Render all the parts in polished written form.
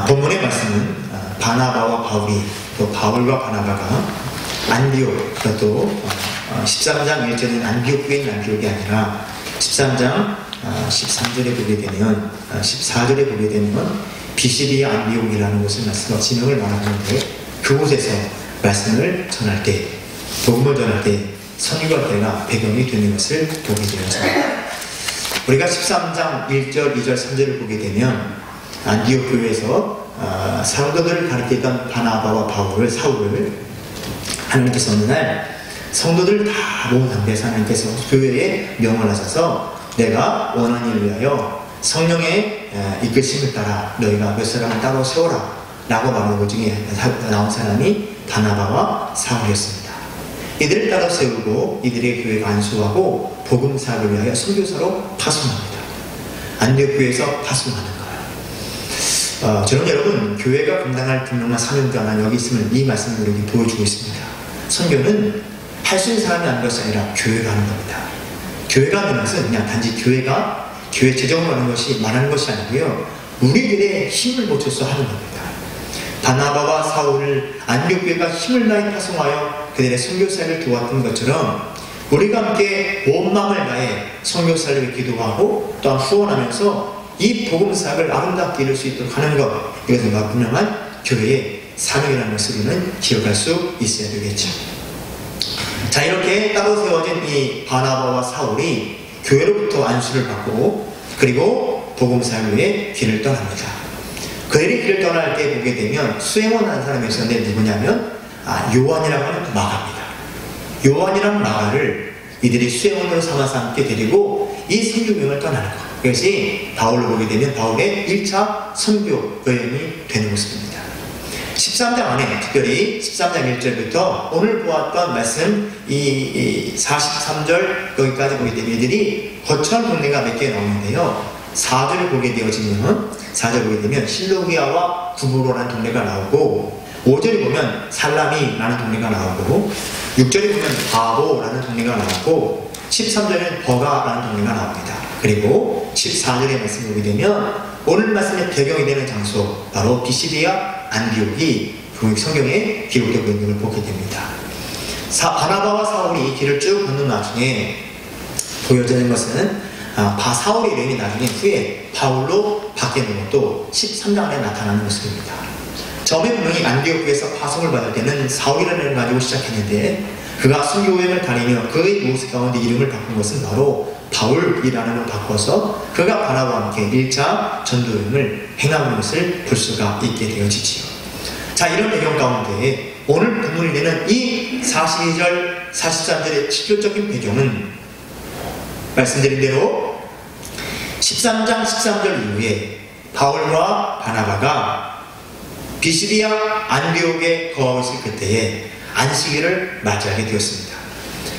본문의 말씀은 바나바와 바울이 또 바울과 바나바가 안디옥 또 13장 1절은 안디옥 교회인 안디옥이 아니라 13장 13절에 보게 되면 14절에 보게 되면 비시디아 안디옥이라는 곳을 말씀과 지명을 말하는데 그곳에서 말씀을 전할 때 복음을 전할 때 선교할 때가 배경이 되는 것을 보게 되었습니다. 우리가 13장 1절, 2절, 3절을 보게 되면 안디옥 교회에서 성도들을 가르치던 바나바와 바울을 사울을 하나님께서 어느 날 성도들을 다 모은 상태에서 하나님께서 교회에 명을 하셔서 내가 원하는 일을 위하여 성령의 이끌심을 따라 너희가 몇 사람을 따로 세워라 라고 말하는 것 중에 나온 사람이 바나바와 사울이었습니다. 이들을 따로 세우고 이들의 교회가 안수하고 복음 사역을 위하여 선교사로 파송합니다. 안디옥 교회에서 파송하는 거예요. 저는 여러분 교회가 감당할 분명한 사명도 하나 여기 있음을 이 말씀을 여기 보여주고 있습니다. 선교는 할 수 있는 사람이 하는 것이 아니라 교회가 하는 겁니다. 교회가 하는 것은 그냥 단지 교회가 교회 재정을 하는 것이 말하는 것이 아니고요. 우리들의 힘을 보쳐서 하는 겁니다. 바나바와 사울을 안디옥 교회가 힘을 다해 파송하여 그들의 선교사를 도왔던 것처럼 우리가 함께 온 마음을 다해 선교사를 위해 기도하고 또한 후원하면서 이 복음 사역을 아름답게 이룰 수 있도록 하는 것, 이것은 분명한 교회의 사명이라는 것을 우리는 기억할 수 있어야 되겠죠. 자, 이렇게 따로 세워진 이 바나바와 사울이 교회로부터 안수를 받고 그리고 복음 사역을 위해 길을 떠납니다. 그들이 길을 떠날 때 보게 되면 수행원 한 사람이 있었는데 누구냐면 요한이라고 하는 마가입니다. 요한이랑 마가를 이들이 수행원으로 삼아서 함께 데리고 이 선교여행을 떠나는 것. 이것이 바울로 보게 되면 바울의 1차 선교 여행이 되는 모습입니다. 13장 안에 특별히 13장 1절부터 오늘 보았던 말씀 이 43절 여기까지 보게 되면 이들이 거처한 동네가 몇 개 나오는데요. 4절을 보게 되어지면 4절 보게 되면 실로기아와 구브로라는 동네가 나오고 5절에 보면 살라미라는 동네가 나오고 6절에 보면 바보라는 동네가 나오고 13절에는 버가라는 동네가 나옵니다. 그리고 14절의 말씀을 보게 되면 오늘 말씀의 배경이 되는 장소 바로 비시디아 안디옥이 성경에 기록되고 있는 걸 보게 됩니다. 바나바와 사울이 길을 쭉 걷는 나중에 보여지는 것은 사울의 이름이 나중에 후에 바울로 바뀌는 것도 13장 안에 나타나는 모습입니다. 처음에 분명히 안디옥 교회에서 파송을 받을 때는 사울이라는 이름을 가지고 시작했는데 그가 선교여행을 다니며 그의 모습 가운데 이름을 바꾼 것은 바로 바울이라는 걸 바꿔서 그가 바나바와 함께 1차 전도여행을 행하는 것을 볼 수가 있게 되어지지요. 자, 이런 배경 가운데 오늘 본문이 되는 이 42절, 43절의 직접적인 배경은 말씀드린 대로 13장 13절 이후에 바울과 바나바가 비시디아 안디옥에 거하고 있을 그때에 안식일을 맞이하게 되었습니다.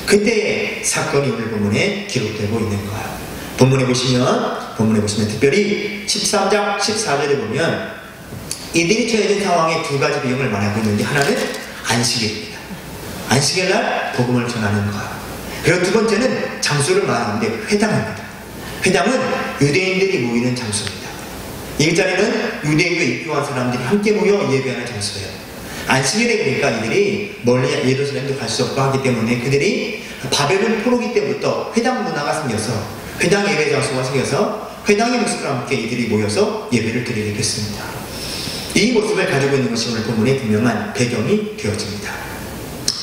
그때의 사건이 오늘 본문에 기록되고 있는 거예요. 본문에 보시면 특별히 13장 14절에 보면 이들이 처해진 상황의 두 가지 배경을 말하고 있는데 하나는 안식일입니다. 안식일날 복음을 전하는 거예요. 그리고 두 번째는 장소를 말하는데 회당입니다. 회당은 유대인들이 모이는 장소입니다. 이 자리는 유대인과 입교한 사람들이 함께 모여 예배하는 장소예요. 안식일에 그러니까 이들이 멀리 예루살렘도 갈 수 없고 하기 때문에 그들이 바벨론 포로기 때부터 회당 문화가 생겨서 회당 예배 장소가 생겨서 회당의 모습과 함께 이들이 모여서 예배를 드리게 됐습니다. 이 모습을 가지고 있는 것이 오늘 본문의 분명한 배경이 되어집니다.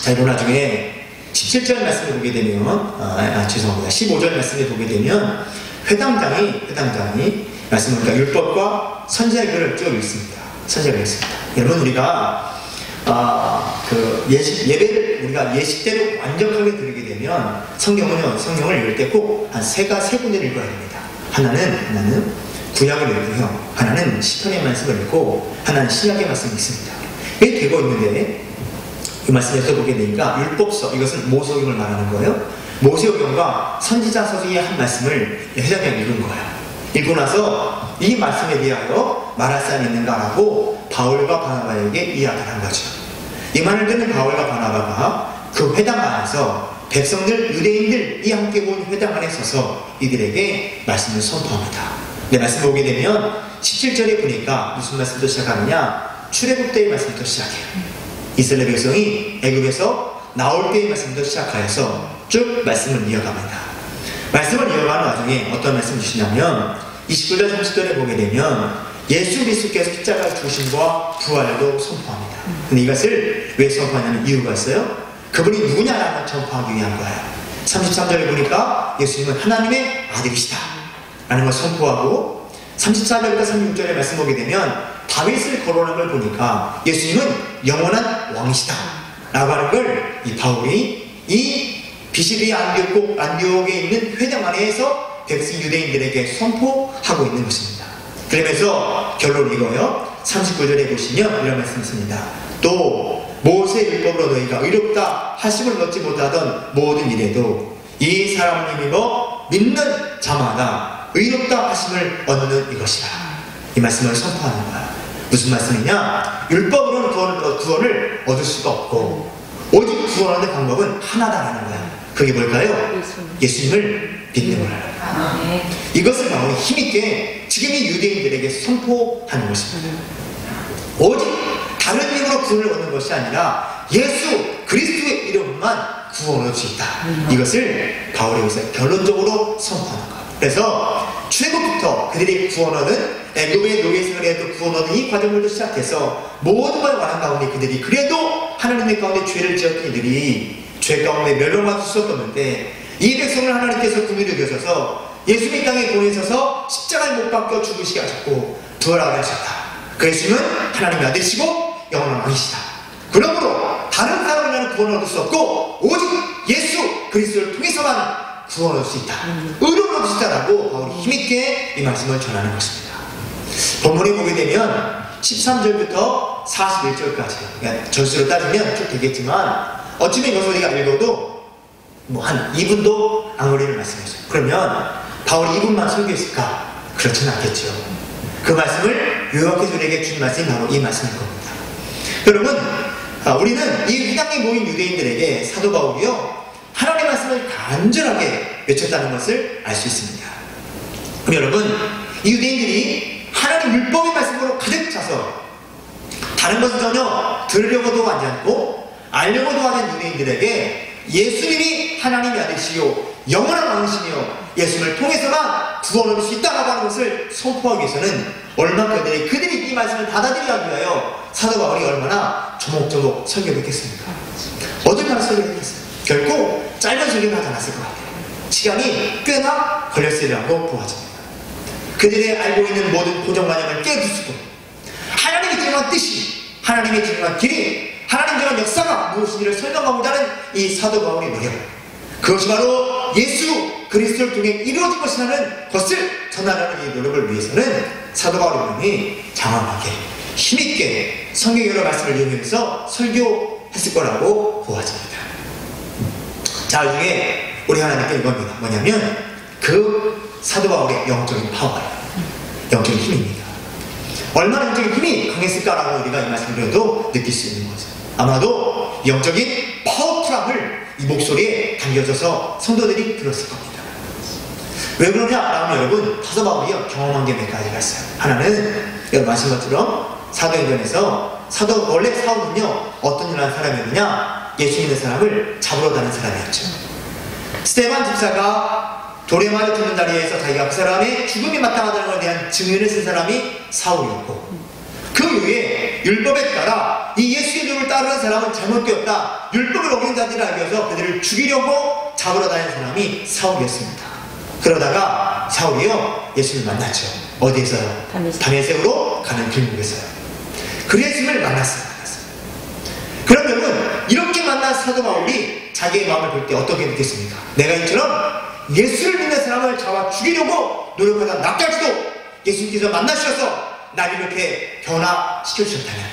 자, 이런 나중에 17절 말씀을 보게 되면 죄송합니다. 15절 말씀을 보게 되면 회당장이 말씀을 보니까 율법과 선지자들을 쭉 읽습니다. 선지자를 읽습니다. 여러분 우리가 예배를 우리가 예식대로 완벽하게 드리게 되면 성경을 읽을 때 꼭 한 세 군데를 읽어야 됩니다. 하나는 구약을 읽고요. 하나는 시편의 말씀을 읽고 하나는 신약의 말씀을 읽습니다. 이게 되고 있는데 이 말씀에서 보게 되니까 율법서, 이것은 모세오경을 말하는 거예요. 모세오경과 선지자 서기의 한 말씀을 회장이 읽은 거예요. 읽고 나서 이 말씀에 대하여 말할 사람이 있는가라고 바울과 바나바에게 이야기를 한 거죠. 이 말을 듣는 바울과 바나바가 그 회당 안에서 백성들, 유대인들이 함께 온 회당 안에 서서 이들에게 말씀을 선포합니다. 네, 말씀 보게 되면 17절에 보니까 무슨 말씀부터 시작하느냐, 출애굽 때의 말씀부터 시작해요. 이스라엘 백성이 애굽에서 나올 때의 말씀부터 시작하여서 쭉 말씀을 이어갑니다. 말씀을 이어가는 와중에 어떤 말씀을 주시냐면 29절 30절에 보게 되면 예수 그리스도께서 십자가 죽으심과 부활도 선포합니다. 근데 이것을 왜 선포하냐면 이유가 있어요. 그분이 누구냐라는 걸 선포하기 위한 거예요. 33절에 보니까 예수님은 하나님의 아들이시다 라는 걸 선포하고, 34절부터 36절에 말씀 보게 되면 다윗을 거론한 걸 보니까 예수님은 영원한 왕이시다 라고 하는 걸 이 바울이 이 비시디 안디옥에 있는 회당 안에서 백성 유대인들에게 선포하고 있는 것입니다. 그러면서 결론이 이거예요. 39절에 보시면 이런 말씀이 있습니다. 또 모세 율법으로 너희가 의롭다 하심을 얻지 못하던 모든 일에도 이 사람을 믿어 믿는 자마다 의롭다 하심을 얻는 이것이라. 이 말씀을 선포하는 거야. 무슨 말씀이냐? 율법으로는 구원을 얻을 수가 없고 오직 구원하는 방법은 하나다라는 거야. 그게 뭘까요? 예수님을 믿는 거야. 이것을 바울이 힘있게 지금 이 유대인들에게 선포하는 것입니다. 오직 다른 이름으로 구원을 얻는 것이 아니라 예수 그리스도의 이름만 구원을 얻을 수 있다. 이것을 바울이 여기서 결론적으로 선포하는 거야. 그래서 출애굽부터 그들이 구원 얻은 애굽의 노예 생활에도 구원 얻은 이 과정부터 시작해서 모든 걸 말한 가운데 그들이 그래도 하나님의 가운데 죄를 지었던 이들이 죄 가운데 멸망받을 수 없었는데 이 백성을 하나님께서 긍휼히 여기셔서 예수님 땅에 보내셔서 십자가에 못 박혀 죽으시게 하셨고 부활하게 하셨다. 그 예수님은 하나님의 아들이시고 영원한 왕이시다. 그러므로 다른 사람이라는 구원을 얻을 수 없고 오직 예수 그리스도를 통해서만 구원을 얻을 수 있다. 의로움을 얻을 수 있다라고 바울이 힘있게 이 말씀을 전하는 것입니다. 본문에 보게 되면 13절부터 41절까지 그러니까 절수로 따지면 쭉 되겠지만 어쩌면 이것을 우리가 읽어도 뭐 한 2분도 안 걸리는 말씀이었어요. 그러면 바울이 2분만 설교했을까? 그렇지는 않겠죠. 그 말씀을 요약해서 우리에게 준 말씀이 바로 이 말씀일 겁니다. 여러분, 우리는 이 회당에 모인 유대인들에게 사도 바울이요 하나님의 말씀을 간절하게 외쳤다는 것을 알 수 있습니다. 그럼 여러분, 이 유대인들이 하나님 율법의 말씀으로 가득 차서 다른 것은 전혀 들으려고도 하지 않고 알려고도 하는 유대인들에게 예수님이 하나님의 아들이시요 영원한 왕이시며 예수님을 통해서만 구원을 얻을 수 있다라고 하는 것을 선포하기 위해서는 얼마나 그들이 이 말씀을 받아들이기 위하여 사도 바울이 얼마나 조목조목 설교를 했겠습니까? 얼마나 설교를 했겠어요? 결코 짧은 설교는 하지 않았을 것 같아요. 시간이 꽤나 걸렸으리라고 보아집니다. 그들의 알고 있는 모든 고정관념을 깨부수고 하나님의 진정한 뜻이, 하나님의 진정한 길이, 하나님의 진정한 역사가 무엇인지를 설명하고자 하는 이 사도 바울의 노력, 그것이 바로 예수 그리스도를 통해 이루어진 것이라는 것을 전하려는 이 노력을 위해서는 사도 바울이 장황하게 힘있게 성경 여러 말씀을 이용해서 설교했을 거라고 보아집니다. 자, 이 중에 우리 하나님께 이겁니다. 뭐냐면 그 사도 바울의 영적인 파워예요. 영적인 힘입니다. 얼마나 영적인 힘이 강했을까라고 우리가 이 말씀을 들어도 느낄 수 있는 거죠. 아마도 영적인 파워풀함을 이 목소리에 담겨져서 성도들이 들었을 겁니다. 왜 그러냐라면 여러분, 사도 바울이요 경험한 게 몇 가지가 있어요. 하나는 여러분 아신 것처럼 사도행전에서 원래 사울은요 어떤 일을 한 사람이었느냐, 예수 믿는 사람을 잡으러 다니는 사람이었죠. 스데반 집사가 돌에 맞아 죽는 자리에서 자기가 그 사람의 죽음이 마땅하다는 것에 대한 증언을 쓴 사람이 사울이었고, 그 이후에 율법에 따라 이 예수의 이름을 따르는 사람은 잘못되었다, 율법을 어긴 자들을 알기 위해서 그들을 죽이려고 잡으러 다니는 사람이 사울이었습니다. 그러다가 사울이요 예수를 만났죠. 어디에서요? 다메섹으로 가는 길목에서요. 그 예수를 만났어요. 그럼 여러분, 이렇게 만난 사도 바울이 자기의 마음을 볼 때 어떻게 느꼈습니까? 내가 이처럼 예수를 믿는 사람을 잡아 죽이려고 노력하다 나까지도 예수님께서 만나주셔서 나를 이렇게 변화시켜주셨다면,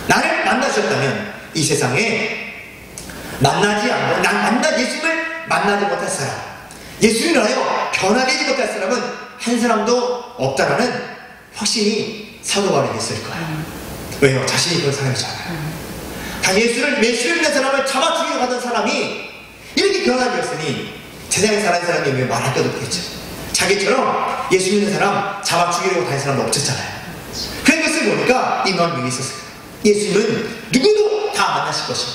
나를 만나주셨다면 이 세상에 예수님을 만나지 못할 사람, 예수님을 하여 변화되지 못할 사람은 한 사람도 없다라는 확신이 사도 바울에게 있을 거예요. 왜요? 자신이 그런 사람이잖아요. 다 예수를 믿는 사람을 잡아 죽이려 하던 사람이 이렇게 변화되었으니 세상에 사는 사람이 왜 말할 것도 없겠죠. 자기처럼 예수 믿는 사람 잡아 죽이려고 다니는 사람도 없었잖아요. 그런 것을 보니까 이 마음이 있었어요. 예수님은 누구도 다 만나실 것이고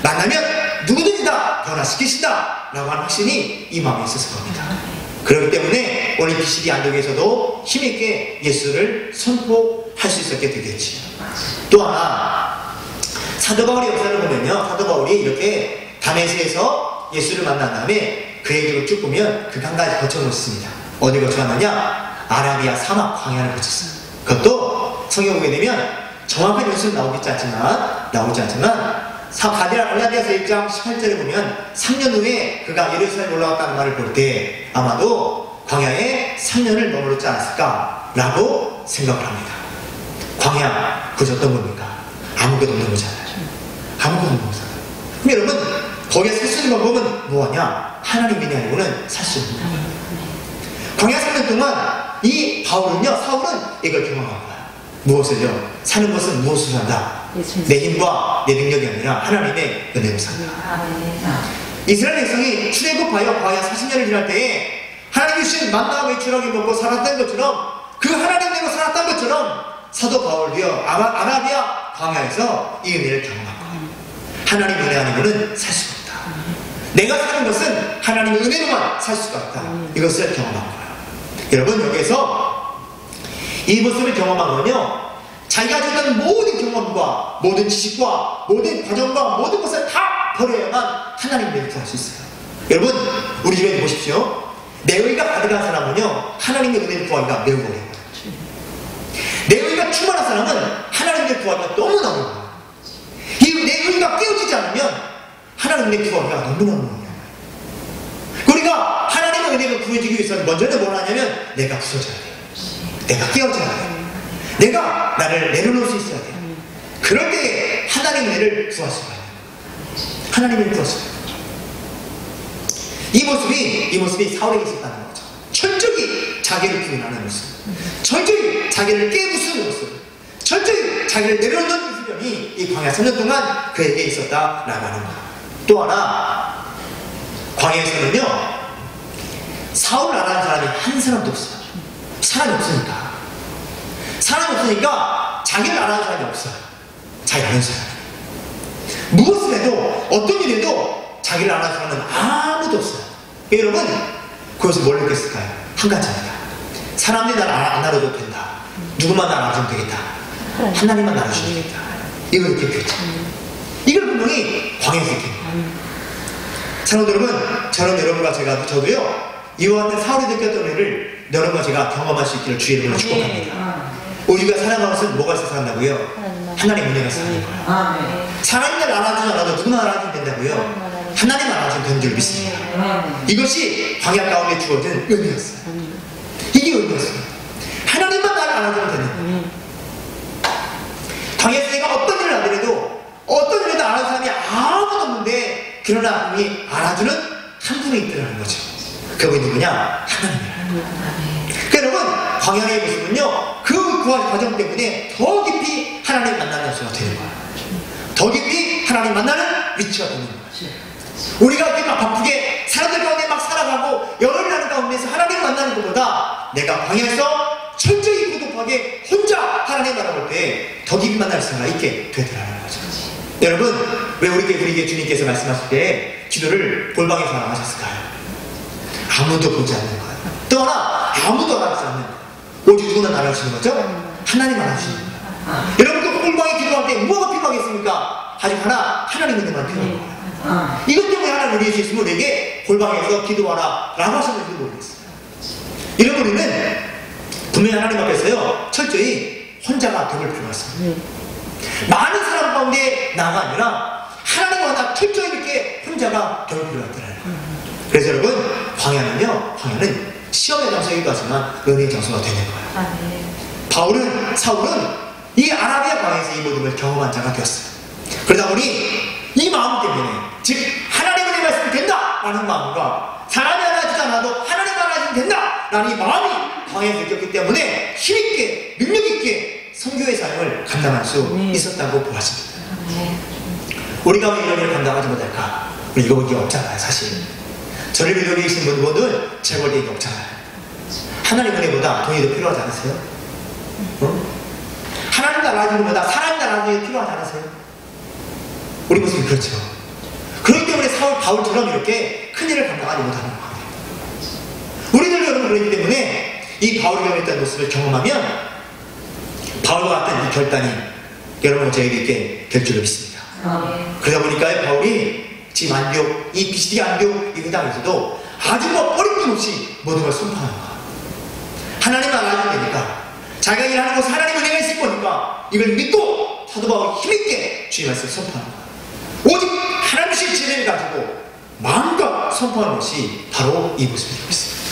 만나면 누구든지 다 변화시키신다 라고 하는 확신이 이 마음에 있었을 겁니다. 그렇기 때문에 오늘 BCD 안동에서도 힘있게 예수를 선포할 수 있었게 되겠지요. 또 하나, 사도 바울의 역사를 보면요, 사도 바울이 이렇게 다메섹에서 예수를 만난 다음에 그의 길을 쭉 보면 그 한 가지 거쳐놓습니다. 어디 거쳐놨느냐? 아라비아 사막 광야를 거쳤어요. 그것도 성경 보게 되면 정확한 뉴스는 나오지 않지만 갈라디아서 1장 18절에 보면 3년 후에 그가 예루살렘에 올라왔다는 말을 볼 때 아마도 광야에 3년을 머무르지 않았을까 라고 생각을 합니다. 광야, 그것이 어떤 겁니까? 아무것도 없는 거잖아요. 아무것도 없는 거잖아요. 그럼 여러분, 거기에 살 수 있는 방법은 뭐하냐? 하나님 믿는 아니고는 살 수 없는 거예요. 광야 3년 동안 이 사울은 이걸 경험한 거야. 무엇을요? 사는 것은 무엇으로 산다? 내 힘과 내 능력이 아니라 하나님의 은혜로 산다. 이스라엘 백성이 출애굽하여 광야 40년을 지날 때에 하나님이 주신 만나와 메추라기 먹고 살았던 것처럼 그 하나님대로 살았던 것처럼 사도 바울도요 아라비아 광야에서 이 은혜를 경험한 거예요. 하나님 은혜 아니고는 살 수가 없다. 내가 사는 것은 하나님의 은혜로만 살 수가 없다. 이것을 경험한 거예요. 여러분, 여기에서 이 모습을 경험한 건요, 자기가 가졌던 모든 경험과 모든 지식과 모든 과정과 모든 것을 다 버려야만 하나님을 구할 수 있어요. 여러분, 우리 주변에 보십시오. 내 의가 가득한 사람은요, 하나님의 은혜를 구하기가 매우 어려워요. 내 의가 충만한 사람은 하나님을 구하기가 너무나 어려워요. 내 의가 깨어지지 않으면 하나님을 구하기가 너무너무 어려워요. 우리가 하나님의 은혜를 구해주기 위해서는 먼저는 뭘 하냐면 내가 부서져야 돼요. 내가 깨어져야 돼요. 내가 나를 내려놓을 수 있어야 돼요. 그럴 때 하나님의 은혜를 구할 수가 있어요. 하나님을 구할 수가 있어요. 이 모습이 사울에게 있었다는 거죠. 철저히 자기를 부인하는 모습, 철저히 자기를 깨부수는 모습, 철저히 자기를 내려놓는 모습이 이 광야 3년 동안 그에게 있었다라고 하는 거예요. 또 하나, 광야에서는요, 사울을 알아는 사람이 한 사람도 없어요. 사람이 없으니까. 사람이 없으니까 자기를 알아는 사람이 없어요. 자기를 아는 사람이. 무엇을 해도, 어떤 일 해도 자기를 알아는 사람은 아무도 없어요. 여러분, 그것을 뭘 느꼈을까요? 한 가지입니다. 사람들이 나를 안 알아도 된다. 누구만 나를 알아주면 되겠다. 하나님만 알아주면 되겠다. 이걸 느꼈겠죠. 이걸 분명히 광야에서 느낍니다. 사랑하는 여러분, 저는 여러분과 저도요, 이와 같은 사울이 느꼈던 은혜를 여러분과 제가 경험할 수 있기를 주의 이름으로 축복합니다. 우리가 살아가는 것은 뭐가 있어서 산다고요? 하나님 은혜가 있어서 사는 거예요. 사람들 알아주지 않아도 누구나 알아주면 된다고요? 하나님 알아주면 되는 줄 믿습니다. 이것이 광야 가운데 주어진 은혜였어요. 이게 은혜였어요. 하나님만 나를 알아주면 되는 거예요. 광야에서 내가 어떤 일을 하더라도 어떤 일에도 알아주는 사람이 아무도 없는데 그러나 그분이 알아주는 한 분이 있더라는 거죠. 그분이 누구냐? 하나님이라는 여러분, 광야의 모습은요, 그 과정 때문에 더 깊이 하나님 만나는 수가 되는 거예요. 더 깊이 하나님 만나는 위치가 되는 거예요. 우리가 이렇게 막 바쁘게 사람들 가운데 막 살아가고 여러 일하는 가운데서 하나님 만나는 것보다 내가 광야에서 철저히 고독하게 혼자 하나님 바라볼 때 더 깊이 만날 수가 있게 되더라는 거죠. 여러분, 왜 우리에게 주님께서 말씀하실 때 기도를 골방에서 하나 하셨을까요? 아무도 보지 않는 거예요. 또 하나, 아무도 알아주지 않는 거예요. 오직 누구나 알아주시는 거죠? 하나님 알아주시는 거예요. 여러분, 그 골방에 기도할 때 뭐가 필요하겠습니까? 아직 하나님 은혜만 필요한 거예요. 이것 때문에 하나님 우리 예수님은 우리에게 골방에서 기도하라 라고 하셨는지 모르겠어요. 이런 우리는 분명히 하나님 앞에서요, 철저히 혼자가 될 필요가 있어요. 많은 사람 가운데 나가 아니라 하나님과 철저히 이렇게 혼자가 될 필요가 있더라고요. 그래서 여러분, 광야는 시험의 장소이기도 하지만 은혜의 장소가 되는 거예요. 사울은 이 아라비아 광야에서 이 모든 걸 경험한 자가 되었어요. 그러다 보니 이 마음 때문에, 즉 하나님의 말씀이 된다 라는 마음과 사람이 알아주지 않아도 하나님 알아주면 된다 라는 이 마음이 광야에서 느꼈기 때문에 힘있게 능력있게 선교의 삶을 감당할 수 있었다고 보았습니다. 우리가 왜 이런 일을 감당하지 못할까? 우리 이거 볼 게 없잖아요. 사실 저를 믿어 계신 분들 제가 볼 게 없잖아요. 하나님 은혜보다 돈이 더 필요하지 않으세요? 하나님 나라 주기보다 사람 나라 주기 필요하지 않으세요? 우리 모습이 그렇죠. 그렇기 때문에 바울처럼 이렇게 큰 일을 감당하지 못하는 거예요. 우리들도 여러분 그렇기 때문에 이 바울이 경험했던 모습을 경험하면 바울과 같은 이 결단이 여러분 저에게 있게 될 줄로 믿습니다. 그러다 보니까 바울이 지금 안디옥, 이 비시디아 안디옥 이 회당에서도 아주 어림짐없이 모든 걸 선포하는 거야. 하나님만 알아주면 되니까, 자기가 일하는 곳에 하나님의 은혜가 있을 거니까 이걸 믿고 사도 바울이 힘있게 주의 말씀을 선포하는 거야. 오직 하나님의 지혜를 가지고 마음껏 선포하는 것이 바로 이 모습이 있습니다.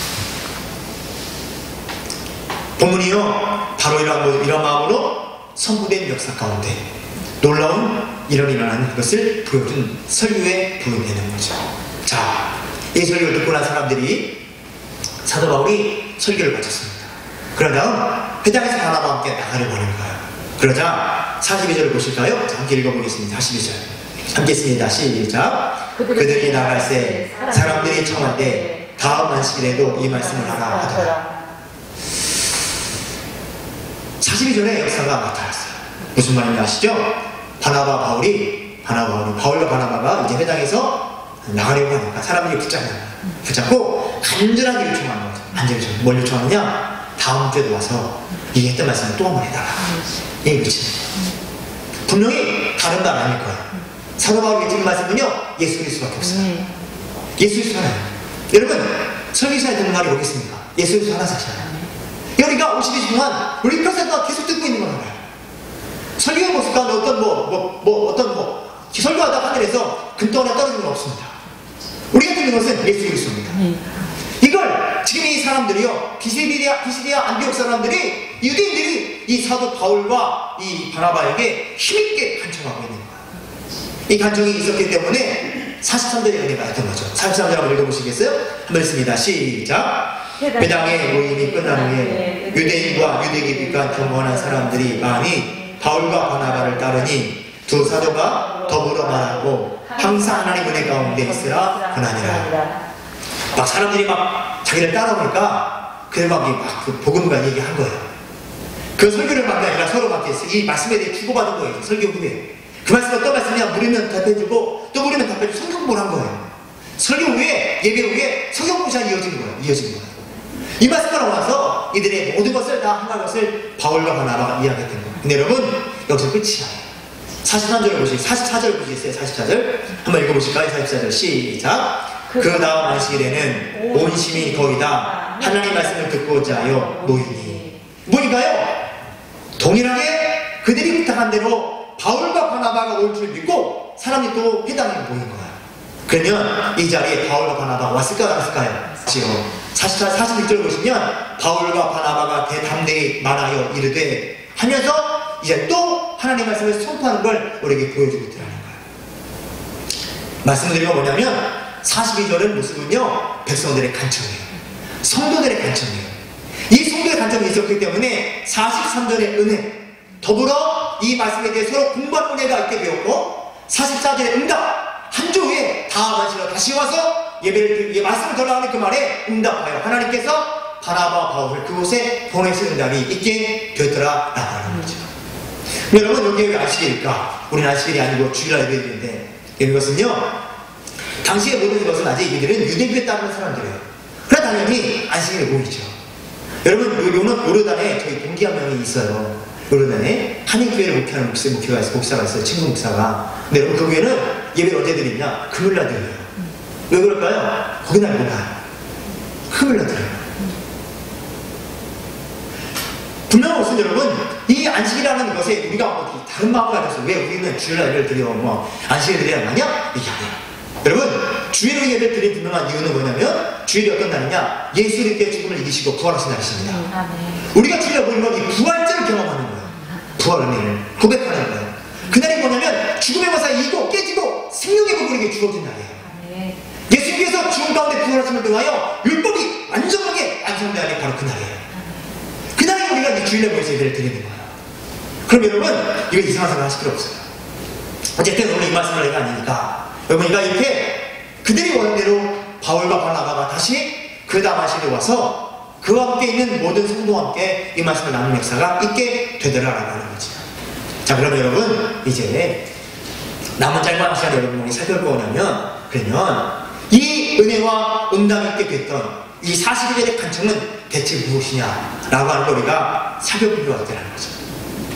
본문이요, 바로 이런 마음으로 선포된 역사 가운데 놀라운 일원이 일어나는 것을 보여준 설교에 부응되는 거죠. 자, 이 설교를 듣고 난 사람들이 사도 바울이 설교를 마쳤습니다. 그런 다음 회당에서 바나바와 함께 나가려고 하는 거예요. 그러자 42절을 보실까요? 자, 함께 읽어보겠습니다. 42절 함께 했습니다. 시작. 그들이 나갈 때 사람들이 청할 때 다음 안식일에도 이 말씀을 하라 하더라. 42절의 역사가 나타났어요. 무슨 말인지 아시죠? 바울과 바나바가 이제 회당에서 나가려고 하니까 사람들이 붙잡고 간절하게 요청하는 거죠. 뭘 요청하느냐? 다음 주에도 와서 얘기했던 말씀을 또 한 번 해달라. 이 그렇지. 분명히 다른 말 아닐 거예요. 사도 바울이 드린 말씀은요, 예수 그리스도밖에 없어요. 예수 그리스도 하나예요. 여러분, 설교사에 듣는 말이 뭐겠습니까? 예수 그리스도 하나 사시잖아요. 여기가 52주 동안 우리 평생과 계속 듣고 있는 거잖아요. 설교의 모습 가운데 설교하다 하늘에서 금덩어리가 떨어지는 건 없습니다. 우리가 듣는 것은 예수 그리스도입니다. 이걸 지금 이 사람들이요, 비시디아 안디옥 사람들이, 유대인들이 이 사도 바울과 이 바나바에게 힘있게 간청하고 있는 거예요. 이 간청이 있었기 때문에 43절의 은혜가 있던 거죠. 43절 한번 읽어보시겠어요? 한번 읽습니다. 시작. 회당의 모임이 끝난 후에 유대인과 유대기득과 경건한 사람들이 많이 바울과 바나바를 따르니 두 사도가 더불어 말하고 항상 하나님 은혜 가운데 있으라 권하니라. 막 사람들이 막 자기를 따라오니까 그들 막 그 복음과 얘기한 거예요. 그 설교를 받는 게 아니라 서로 막 이 말씀에 대해 주고받은 거예요. 설교 후에. 그 말씀 어떤 말씀이냐? 물으면 답해주고 또 물으면 답해주고 성경보란 거예요. 설교 후에, 예배 후에 성경보시가 이어진 거예요. 이 말씀을 와서 이들의 모든 것을 다 하나의 것을 바울과 바나바가 이야기했던 거예요. 근데 여러분, 여기서 끝이야. 43절을 보시겠어요? 44절을 보시겠어요? 44절 한번 읽어보실까요? 44절 시작. 그 다음 안식일에는 온 시민이 거의 다 하나님 말씀을 듣고자 하여 모이니. 뭐니까요? 동일하게 그들이 부탁한 대로 바울과 바나바가 올 줄 믿고 사람이 또 회당에 모인 거예요. 그러면 이 자리에 바울과 바나바가 왔을까요? 안 왔을까요? 46절을 보시면 바울과 바나바가 대담대히 말하여 이르되 하면서 이제 또 하나님 말씀을 선포하는 걸 우리에게 보여주고 있더라는 거예요. 말씀드린 건 뭐냐면 42절의 모습은요, 백성들의 간청이에요. 성도들의 간청이에요. 이 성도의 간청이 있었기 때문에 43절의 은혜, 더불어 이 말씀에 대해 서로 공부하는 은혜가 있게 되었고, 44절의 응답, 한 주 후에 다음 안식일로 다시 와서 말씀을 전하는 그 말에 응답하여 하나님께서 바나바 바울을 그곳에 보내신 응답이 있게 되었더라 라는 거죠. 여러분, 여기 왜 안식일일까? 우리는 안식일이 아니고 주일날 예배드리는데, 이것은요, 당시에 모든 것은 아직 이들은 유대교에 따르는 사람들이에요. 그래 당연히 안식일에 모이죠. 여러분, 요르단에 저희 동기 한 명이 있어요. 요르단에 한인교회를 목회하는 목사가 있어요. 친구 목사가. 근데 여러분, 그 교회는 예배를 언제 드리냐? 금요일날 드려요. 왜 그럴까요? 거기날 못 가요. 금요일날 드려요. 분명한 것은 여러분, 이 안식이라는 것에 우리가 다른 마음을 가져서 왜 우리는 주일날 예배를 드려 안식일 드려야 하냐? 이게 아니에요. 여러분, 주일을 예배를 드린 분명한 이유는 뭐냐면, 주일이 어떤 날이냐? 예수 그리스도의 죽음을 이기시고 부활하신 날이십니다. 우리가 주일에 모이는 건 이 부활절을 경험하는 거예요. 부활 은혜를 고백하는 거예요. 그날이 뭐냐면 죽음의 권세가 이기고 깨지고 생명의 복을 주어진 날이에요. 예수님께서 죽음 가운데 부활하심을 통하여 율법이 완전하게 완성된 날이 바로 그 날이에요. 그날에 우리가 이 주일에 모여서 예배를 드리는 거예요. 그럼 여러분, 이거 이상한 생각 하실 필요 없어요. 어쨌든 오늘 이 말씀을 내가 아니니까 여러분, 이렇게 그들이 원하는 대로 바울과 바나바가 다시 그 다음 안식일에 와서 그와 함께 있는 모든 성도와 함께 이 말씀을 나누는 역사가 있게 되더라라고 하는 거죠. 자, 그럼 여러분 이제 남은 짧은 시간 여러분이 살펴보냐면, 그러면 이 은혜와 응답이 있게 됐던 이 42절의 간청은 대체 무엇이냐라고 하는 걸 우리가 살펴볼 필요가 있다는 거죠.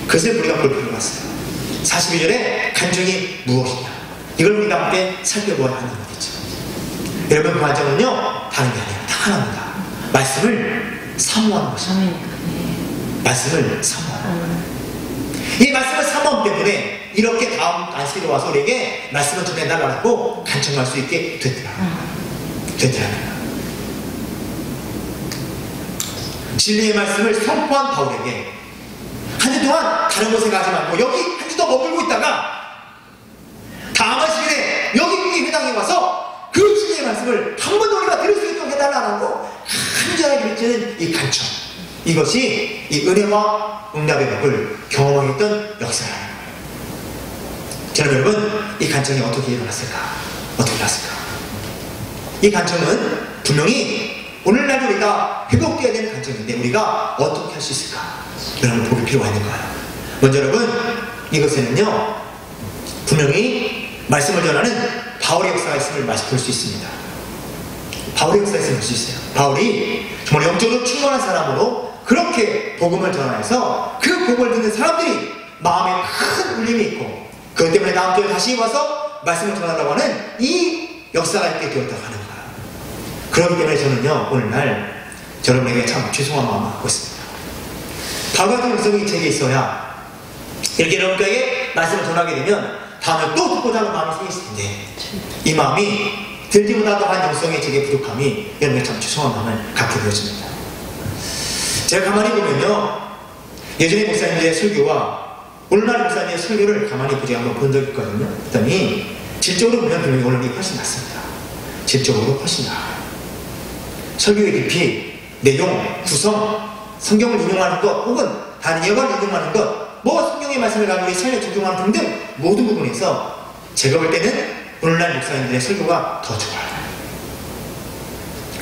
그것을 우리가 볼 필요가 있어요. 42절의 간청이 무엇이냐, 이걸 우리가 함께 살펴보아야 하는 거겠죠. 여러분, 그 간청은요 다른 게 아니라 딱 하나입니다. 말씀을 사모하는 것입니다. 말씀을 사모하는. 이 말씀을 사모하기 때문에 이렇게 다음 안식일에 와서 우리에게 말씀을 전해달라고 간청할 수 있게 됐더라고요. 진리의 말씀을 선포한 바울에게 한 주 동안 다른 곳에 가지 말고 여기 한 주 더 머물고 있다가 다음 안식일에 여기 회당에 와서 그 진리의 말씀을 한 번 더 우리가 들을 수 있도록 해달라고 간절하게 비치는 이 간청, 이것이 이 은혜와 응답의 법을 경험하겠던 역사라는 거예요. 자, 여러분, 이 간청이 어떻게 일어났을까? 어떻게 일어났을까? 이 간청은 분명히 오늘날 우리가 회복되어야 되는 간청인데 우리가 어떻게 할 수 있을까? 여러분, 볼 필요가 있는 거예요. 먼저 여러분, 이것에는요 분명히 말씀을 전하는 바울의 역사가 있음을 볼 수 있습니다. 바울의 역사가 있음을 볼 수 있어요. 바울이 정말 영적으로 충만한 사람으로 그렇게 복음을 전하여서 그 복음을 듣는 사람들이 마음에 큰 울림이 있고, 그것 때문에 다음 주에 다시 와서 말씀을 전하려고 하는 이 역사가 있게 되었다고 하는 거예요. 그렇기 때문에 저는요 오늘날 여러분에게 참 죄송한 마음을 갖고 있습니다. 바울 같은 영성이 제게 있어야 이렇게 여러분에게 말씀을 전하게 되면 다음에 또 듣고자 하는 마음이 생겼을 텐데, 이 마음이 들지 못하던 한 영성의 제게 부족함이 여러분에게 참 죄송한 마음을 갖게 되어집니다. 제가 가만히 보면요, 예전에 목사님들의 설교와 오늘날 목사님의 설교를 가만히 보지 한번 본 적이 있거든요. 그랬더니 질적으로 보면 분명히 오늘이 훨씬 낫습니다. 질적으로 훨씬 나아요. 설교의 깊이, 내용, 구성, 성경을 인용하는 것, 혹은 다른 예언을 인용하는 것, 뭐 성경의 말씀을 가지고 설명 적용하는 등등 모든 부분에서 제가 볼 때는 오늘날 목사님들의 설교가 더 좋아요.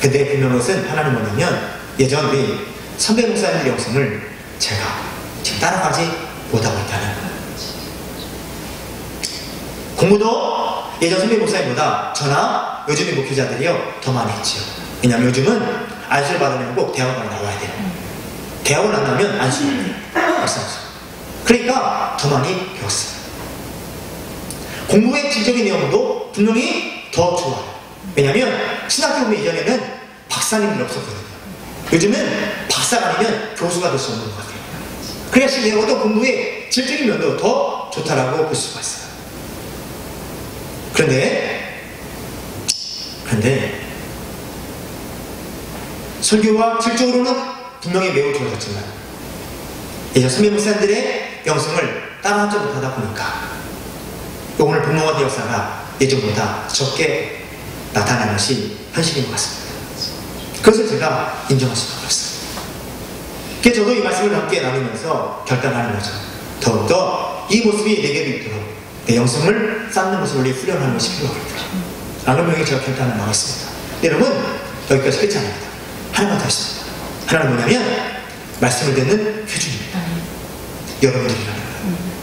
근데 분명한 것은 하나는 뭐냐면, 예전 우리 선배 목사님들의 영성을 제가 지금 따라가지 못하고 있다는 거예요. 공부도 예전 선배 목사님보다 저나 요즘의 목회자들이요 더 많이 했지요. 왜냐하면 요즘은 안수를 받으면 꼭 대학원에 나와야 돼요. 대학원 안 나오면 안수를 안 돼요. 그러니까 더 많이 배웠어요. 공부의 질적인 내용도 분명히 더 좋아요. 왜냐하면 신학교 공부 이전에는 박사님들이 없었거든요. 요즘은 박사가 아니면 교수가 될 수 없는 것 같아요. 그래야 내용도 공부의 질적인 면도 더 좋다라고 볼 수가 있어요. 그런데 설교와 질적으로는 분명히 매우 좋아졌지만 예전 선배 목사님들의 영성을 따라하지 못하다 보니까 오늘 본문과 역사가 예전보다 적게 나타나는 것이 현실인 것 같습니다. 그것을 제가 인정할 수가 없어요. 그래서 저도 이 말씀을 함께 나누면서 결단하는 거죠. 더욱더 이 모습이 내게도 있도록 내 영성을 쌓는 모습을 훈련하는 것이 필요하겠다. 라는 명에 제가 결단을 나왔습니다. 여러분, 여기까지 끝이 아닙니다. 하나만 더 있습니다. 하나는 뭐냐면 말씀을 듣는 표준입니다. 여러분들이라는 거예요.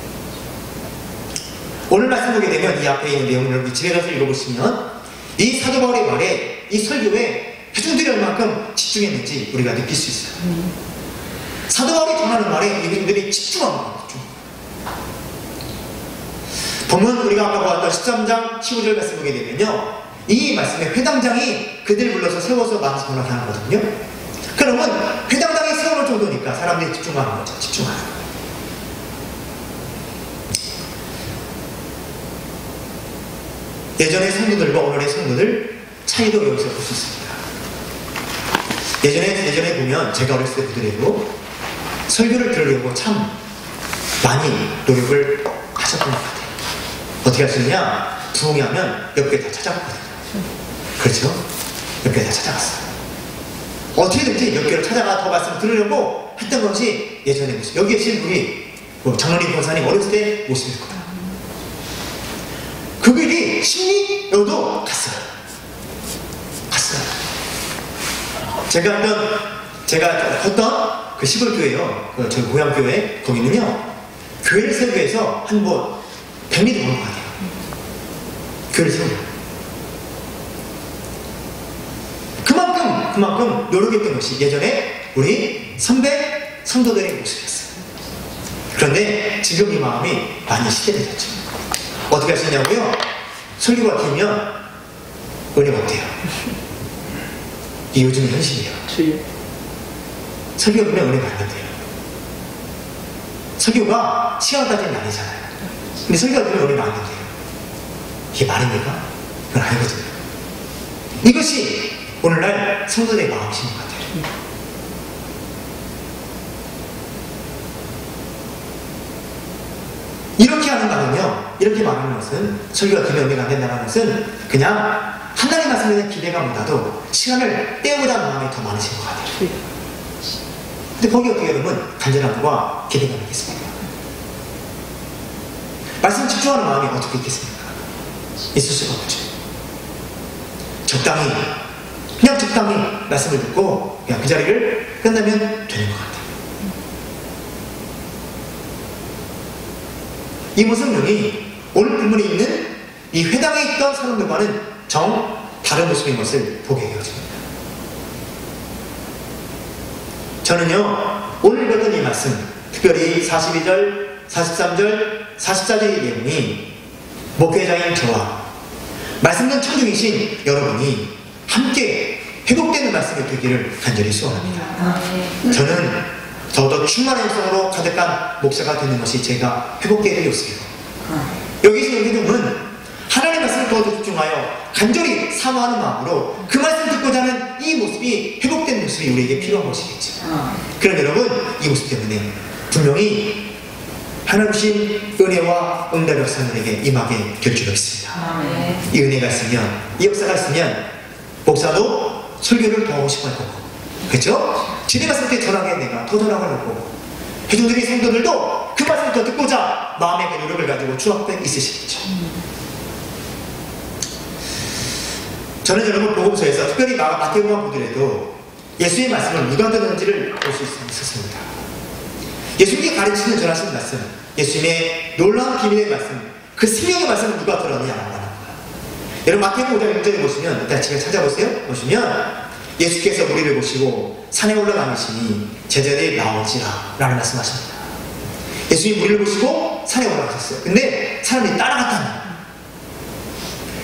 오늘 말씀 보게 되면 이 앞에 있는 내용을 집에 가서 읽어보시면 이 사도 바울의 말에, 이 설교에 회중들이 얼마큼 집중했는지 우리가 느낄 수 있어요. 사도 바울이 전하는 말에 이분들이 집중한 거예요. 본문 우리가 아까 보았던 13장 15절 말씀 보게 되면요, 이 말씀에 회당장이 그들을 불러서 세워서 말씀 전하게 하거든요. 그러면 회당장이 세워놓을 정도니까 사람들이 집중하는 거죠. 집중하는 거예요. 예전의 성도들과 오늘의 성도들 차이도 여기서 볼 수 있습니다. 예전에 보면 제가 어렸을 때 보더라도 설교를 들으려고 참 많이 노력을 하셨던 것 같아요. 어떻게 하시느냐? 부흥이 하면 몇 개 다 찾아봤거든요. 그렇죠? 몇 개 다 찾아갔어요. 어떻게든지 몇 개를 찾아가 더 말씀을 들으려고 했던 것이 예전의 모습. 여기 계신 우리 장로님 권사님 어렸을 때 모습일 거예요. 그 길이 심리로도 갔어요. 제가 한번 제가 컸던 그 시골 교회요, 그 저희 고향 교회, 거기는요, 교회를 세우기 위해서 한 뭐 100m 넘는 것 같아요. 교회를 세우기. 그만큼 노력했던 것이 예전에 우리 선배 성도들의 모습이었어요. 그런데 지금 이 마음이 많이 시대되었죠. 어떻게 하시냐고요? 설교가 길면 은혜가 없대요. 이게 요즘 현실이에요. 설교가 길면 은혜가 안 된대요. 설교가 시간까지는 아니잖아요. 근데 설교가 길면 은혜가 안 된대요. 이게 말입니까? 그건 아니거든요. 이것이 오늘날 성도들의 마음이신 것 같아요. 이렇게 하는 말은요, 이렇게 말하는 것은, 설교가 길면 은혜가 안 된다는 것은 그냥 하나님 말씀에 대한 기대감보다도 시간을 때우고자 하는 마음이 더 많으신 것 같아요. 근데 거기 어떻게 여러분 간절함과 기대감이 있겠습니까? 말씀 집중하는 마음이 어떻게 있겠습니까? 있을 수가 없죠. 그냥 적당히 말씀을 듣고 그냥 그 자리를 끝나면 되는 것 같아요. 이 모습이 오늘 본문에 있는 이 회당에 있던 사람들과는 다른 모습인 것을 보게 되어집니다. 저는요, 오늘 읽었던 이 말씀, 특별히 42절, 43절, 44절의 내용이 목회자인 저와 말씀 전 청중이신 여러분이 함께 회복되는 말씀이 되기를 간절히 소원합니다. 저는 더더 충만한 영성으로 가득한 목사가 되는 것이 제가 회복되어야 될 요소예요. 여기서 회복은 하나님의 말씀을 더 집중하여 간절히 사모하는 마음으로 그 말씀 듣고자 하는 이 모습이 회복된 모습이 우리에게 필요한 것이겠죠. 그럼 여러분, 이 모습 때문에 분명히 하나님 주신 은혜와 응답 역사는 우리에게 임하게 될 줄 믿습니다. 이 은혜가 있으면, 이 역사가 있으면 목사도 설교를 더 하고 싶어 할 거고, 그렇죠? 주님 말씀 때 전하게 내가 더 전하려고 하고, 회중들이 성도들도 그 말씀을 더 듣고자 마음의 그 노력을 가지고 주 앞에 있으시겠죠. 저는 여러분 복음서에서 특별히 마태복음 보더라도 예수의 말씀을 누가 듣는지를 볼 수 있었습니다. 예수님이 가르치는 전하시는 말씀, 예수님의 놀라운 비밀의 말씀, 그 생명의 말씀을 누가 들었느냐 라는 거예요. 여러분 마태복음 5장 6절에 보시면, 일단 지금 찾아보세요. 보시면 예수께서 무리를 보시고 산에 올라가시니 제자들이 나오지라 라는 말씀하십니다. 예수님이 무리를 보시고 산에 올라가셨어요. 근데 사람들이 따라갔다는 거예요.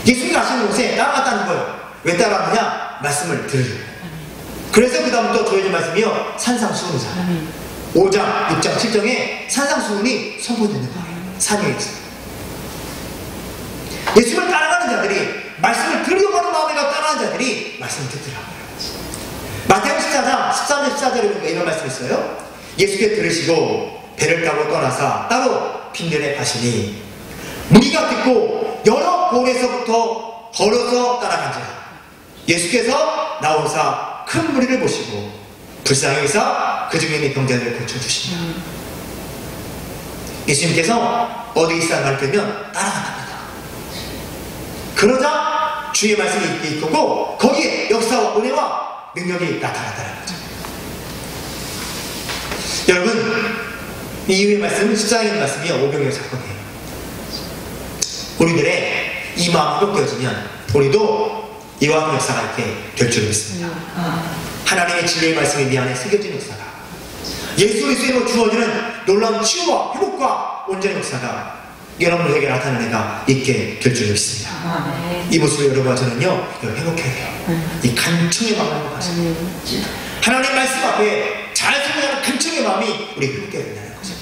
예수님이 가시는 곳에 따라갔다는 거예요. 왜 따라갔느냐? 말씀을 들으려고. 그래서 그 다음부터 조해진 말씀이요, 산상수훈이잖아요. 5장, 6장, 7장에 산상수훈이 선포되는 거예요. 산위에서 예수님을 따라가는 자들이, 말씀을 들으려고 하는 마음에 따라가는 자들이 말씀을 듣더라고요. 마태복음 14장 13절 14절에 이런 말씀이 있어요. 예수께 들으시고 배를 타고 떠나사 따로 빈들에 가시니 무리가 듣고 여러 곳에서부터 걸어서 따라간지라. 예수께서 나오사 큰 무리를 보시고 불쌍히 여기사 그 중에 있는 병자들을 고쳐주시니라. 예수님께서 어디 있어야 말 들면 따라간답니다. 그러자 주의 말씀이 있고 거기에 역사와 은혜와 능력이 나타났다는 거죠. 여러분, 이 이후의 말씀은 14장의 말씀이 오병이어 사건이에요. 우리들의 이 마음이 회복되어지면 우리도 이와 같은 역사가 있게 될 줄 믿습니다. 하나님의 진리의 말씀에 미안해 새겨진 역사가, 예수 그리스도로 주어지는 놀라운 치유와 회복과 온전한 역사가 여러분에게 나타나는 애가 있게 될 줄 믿습니다. 이 모습을 여러분과 저는요, 회복해야 돼요. 이 간청의 마음을 가지고 하나님 말씀 앞에 잘 생각하는 간청의 마음이 우리 회복해야 된다는 거죠.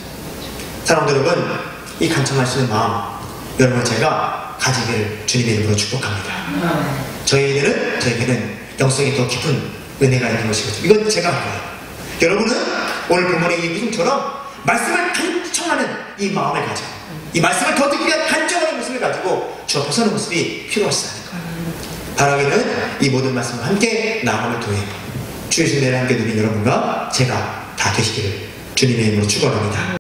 사랑하는 여러분, 이 간청할 수 있는 마음 여러분 제가 가지기를 주님의 이름으로 축복합니다. 저에게는 영성이 더 깊은 은혜가 있는 것이거든요. 이건 제가 한 거예요. 여러분은 오늘 본문의 이 믿음처럼 말씀을 간청하는 이 마음을 가지고, 이 말씀을 더 듣기 위한 간청하는 모습을 가지고 주 앞에 서는 모습이 필요하시다는 거예요. 바라기는 이 모든 말씀을 함께 나아감을 통해 주의 은혜를 함께 누린 여러분과 제가 다 되시기를 주님의 이름으로 축원합니다.